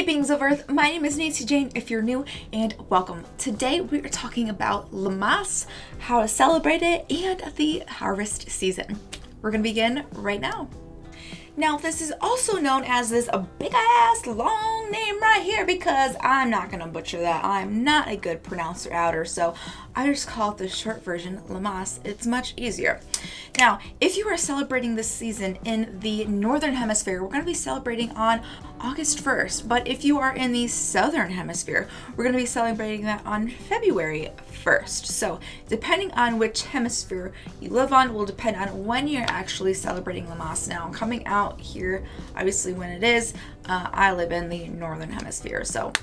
beings of Earth, my name is Nancy Jane if you're new, and welcome. Today we are talking about Lammas, how to celebrate it, and the harvest season. We're going to begin right now. Now, this is also known as this big ass long name right here because I'm not going to butcher that. I'm not a good pronouncer outer, so I just call it the short version, Lammas. It's much easier. Now, if you are celebrating this season in the Northern Hemisphere, we're going to be celebrating on August 1st. But if you are in the Southern Hemisphere, we're going to be celebrating that on February 1st. So depending on which hemisphere you live on will depend on when you're actually celebrating Lammas. Now, coming out here, obviously when it is, I live in the Northern Hemisphere. So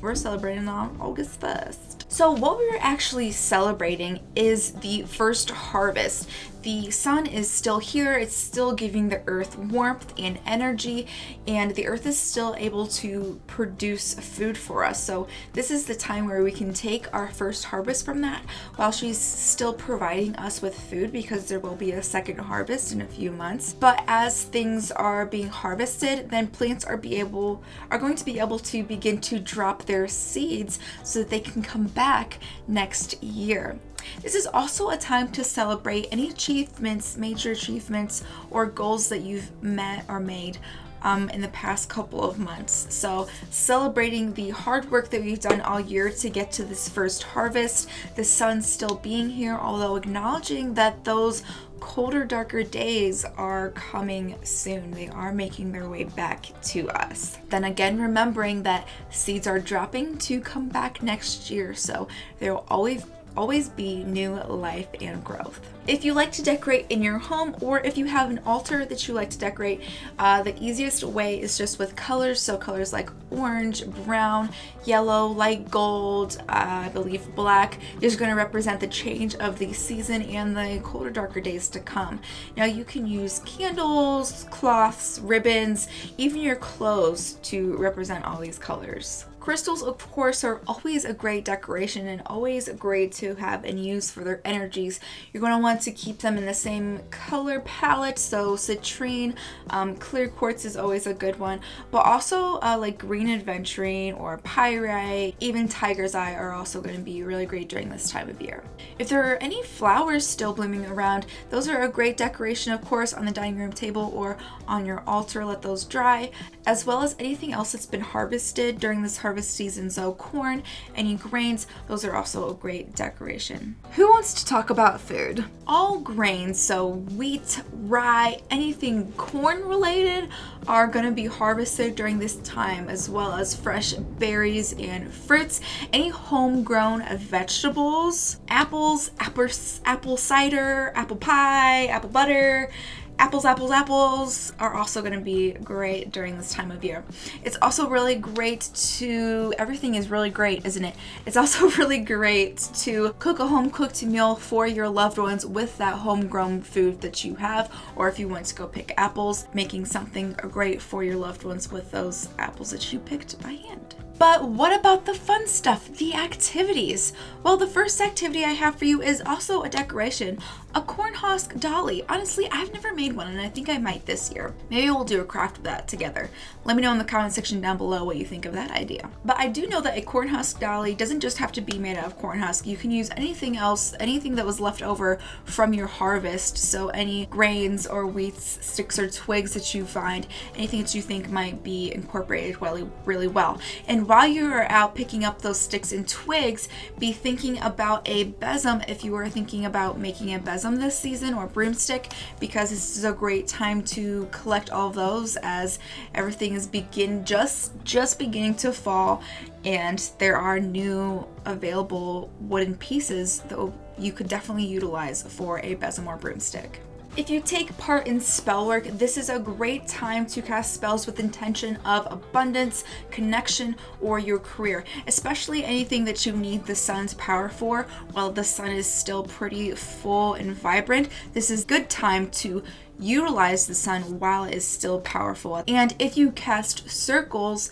we're celebrating on August 1st. So what we're actually celebrating is the first harvest. The sun is still here, it's still giving the earth warmth and energy, and the earth is still able to produce food for us. So this is the time where we can take our first harvest from that while she's still providing us with food, because there will be a second harvest in a few months. But as things are being harvested, then plants are going to be able to begin to drop their seeds so that they can come back next year. This is also a time to celebrate any achievements, major achievements, or goals that you've met or made in the past couple of months. So celebrating the hard work that we've done all year to get to this first harvest, the sun still being here, although acknowledging that those colder, darker days are coming soon. They are making their way back to us. Then again, remembering that seeds are dropping to come back next year, so there will always be new life and growth. If you like to decorate in your home, or if you have an altar that you like to decorate, the easiest way is just with colors. So colors like orange, brown, yellow, light gold, I believe black is going to represent the change of the season and the colder, darker days to come. Now you can use candles, cloths, ribbons, even your clothes to represent all these colors. Crystals, of course, are always a great decoration and always great to have and use for their energies. You're going to want to keep them in the same color palette, so citrine, clear quartz is always a good one, but also like green aventurine or pyrite, even tiger's eye are also going to be really great during this time of year. If there are any flowers still blooming around, those are a great decoration, of course, on the dining room table or on your altar. Let those dry, as well as anything else that's been harvested during this harvest season. So corn, any grains, those are also a great decoration. Who wants to talk about food? All grains, so wheat, rye, anything corn related are going to be harvested during this time, as well as fresh berries and fruits, any homegrown vegetables, apples, apple cider, apple pie, apple butter. Apples are also going to be great during this time of year. It's also really great everything is really great, isn't it? It's also really great to cook a home-cooked meal for your loved ones with that homegrown food that you have, or if you want to go pick apples, making something great for your loved ones with those apples that you picked by hand. But what about the fun stuff, the activities? Well, the first activity I have for you is also a decoration, a corn husk dolly. Honestly, I've never made one, and I think I might this year. Maybe we'll do a craft of that together. Let me know in the comment section down below what you think of that idea. But I do know that a corn husk dolly doesn't just have to be made out of corn husk. You can use anything else, anything that was left over from your harvest. So any grains or wheat sticks or twigs that you find, anything that you think might be incorporated really well. And while you are out picking up those sticks and twigs, be thinking about a besom if you are thinking about making a besom this season, or broomstick, because this is a great time to collect all of those as everything is just beginning to fall, and there are new available wooden pieces that you could definitely utilize for a besom or broomstick. If you take part in Spellwork, this is a great time to cast spells with intention of abundance, connection, or your career, especially anything that you need the sun's power for while the sun is still pretty full and vibrant. This is a good time to utilize the sun while it is still powerful. And if you cast circles,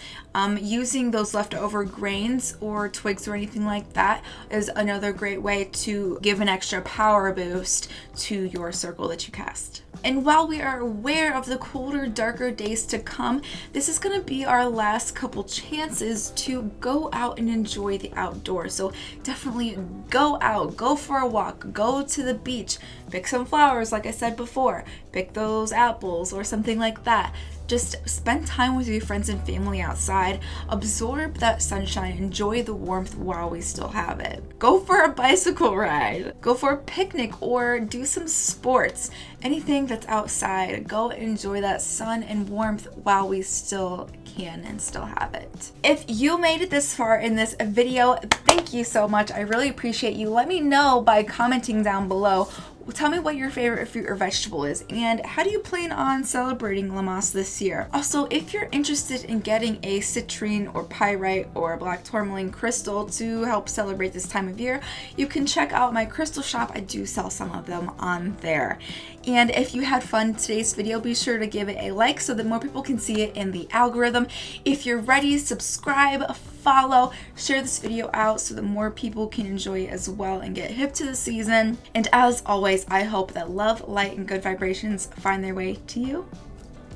using those leftover grains or twigs or anything like that is another great way to give an extra power boost to your circle that you cast. And while we are aware of the colder, darker days to come, this is going to be our last couple chances to go out and enjoy the outdoors. So definitely go out, go for a walk, go to the beach, pick some flowers like I said before, pick those apples or something like that. Just spend time with your friends and family outside, absorb that sunshine, enjoy the warmth while we still have it. Go for a bicycle ride, go for a picnic, or do some sports. Anything that's outside, go enjoy that sun and warmth while we still can and still have it. If you made it this far in this video, thank you so much. I really appreciate you. Let me know by commenting down below. Tell me what your favorite fruit or vegetable is, and how do you plan on celebrating Lammas this year? Also, if you're interested in getting a citrine or pyrite or black tourmaline crystal to help celebrate this time of year, you can check out my crystal shop. I do sell some of them on there. And if you had fun in today's video, be sure to give it a like so that more people can see it in the algorithm. If you're ready, subscribe, follow, share this video out so that more people can enjoy it as well and get hip to the season. And as always, I hope that love, light, and good vibrations find their way to you.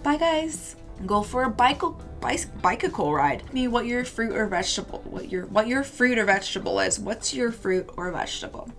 Bye guys. Go for a bicycle ride. I mean, what your fruit or vegetable is. What's your fruit or vegetable?